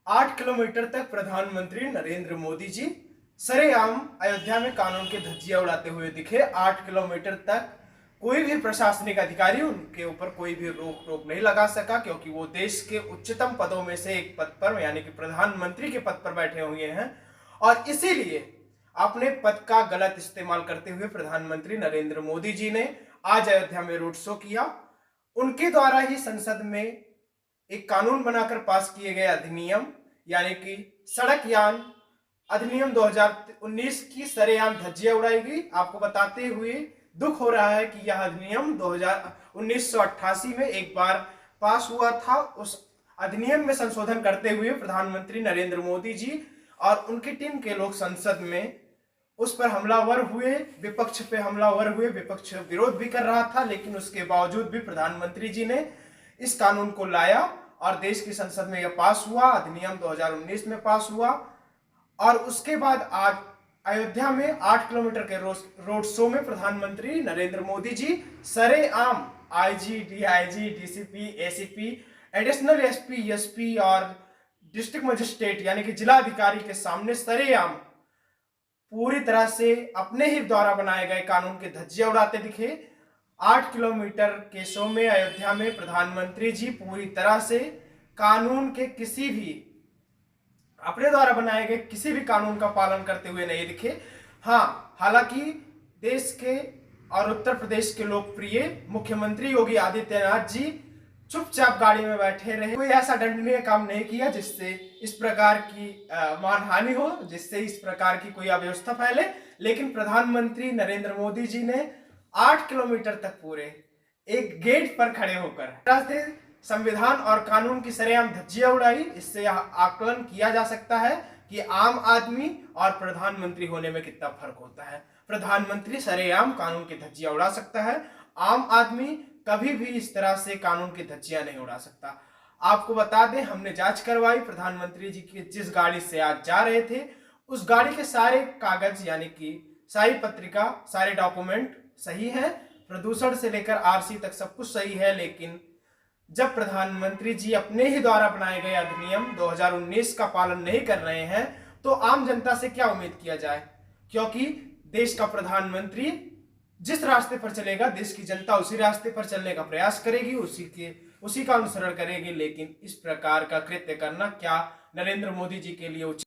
8 kilometre तक प्रधानमंत्री नरेंद्र मोदी जी सरेआम अयोध्या में कानून के धज्जियां उड़ाते हुए दिखे। 8 किलोमीटर तक कोई भी प्रशासनिक अधिकारी उनके ऊपर कोई भी रोक टोक नहीं लगा सका, क्योंकि वो देश के उच्चतम पदों में से एक पद पर यानी कि प्रधानमंत्री के पद पर बैठे हुए हैं। और इसीलिए अपने पद का गलत इस्तेमाल करते हुए प्रधानमंत्री नरेंद्र मोदी जी ने आज अयोध्या में रोड शो किया। उनके द्वारा ही संसद में एक कानून बनाकर पास किए गए अधिनियम यानी कि सड़क यान अधिनियम 2019 की सरेआम धज्जियां उड़ाई गई। आपको बताते हुए दुख हो रहा है कि यह अधिनियम 1988 में एक बार पास हुआ था। उस अधिनियम में संशोधन करते हुए प्रधानमंत्री नरेंद्र मोदी जी और उनकी टीम के लोग संसद में उस पर हमलावर हुए, विपक्ष पे हमलावर हुए। विपक्ष विरोध भी कर रहा था, लेकिन उसके बावजूद भी प्रधानमंत्री जी ने इस कानून को लाया और देश की संसद में यह पास हुआ। अधिनियम 2019 में पास हुआ और उसके बाद आज अयोध्या में 8 किलोमीटर के रोड शो में प्रधानमंत्री नरेंद्र मोदी जी सरेआम IG, DIG, DCP, ACP, additional SP, SP और डिस्ट्रिक्ट मजिस्ट्रेट यानी कि जिला अधिकारी के सामने सरेआम पूरी तरह से अपने ही द्वारा बनाए गए कानून के धज्जियां उड़ाते दिखे। 8 किलोमीटर के शो में अयोध्या में प्रधानमंत्री जी पूरी तरह से कानून के किसी भी अपने द्वारा बनाए गए किसी भी कानून का पालन करते हुए नहीं दिखे। हाँ, हालांकि देश के और उत्तर प्रदेश के लोकप्रिय मुख्यमंत्री योगी आदित्यनाथ जी चुपचाप गाड़ी में बैठे रहे। कोई ऐसा दंडनीय काम नहीं किया जिससे इस प्रकार की मानहानि हो, जिससे इस प्रकार की कोई अव्यवस्था फैले। लेकिन प्रधानमंत्री नरेंद्र मोदी जी ने 8 किलोमीटर तक पूरे एक गेट पर खड़े होकर संविधान और कानून की सरेआम धज्जियां उड़ाई। इससे यह आकलन किया जा सकता है कि आम आदमी और प्रधानमंत्री होने में कितना फर्क होता है। प्रधानमंत्री सरेआम कानून की धज्जियां उड़ा सकता है, आम आदमी कभी भी इस तरह से कानून की धज्जियां नहीं उड़ा सकता। आपको बता दें, हमने जांच करवाई। प्रधानमंत्री जी की जिस गाड़ी से आज जा रहे थे उस गाड़ी के सारे कागज यानी कि सारी पत्रिका, सारे डॉक्यूमेंट सही है, प्रदूषण से लेकर आरसी तक सब कुछ सही है। लेकिन जब प्रधानमंत्री जी अपने ही द्वारा बनाए गए अधिनियम 2019 का पालन नहीं कर रहे हैं तो आम जनता से क्या उम्मीद किया जाए, क्योंकि देश का प्रधानमंत्री जिस रास्ते पर चलेगा देश की जनता उसी रास्ते पर चलने का प्रयास करेगी, उसी का अनुसरण करेगी। लेकिन इस प्रकार का कृत्य करना क्या नरेंद्र मोदी जी के लिए उचित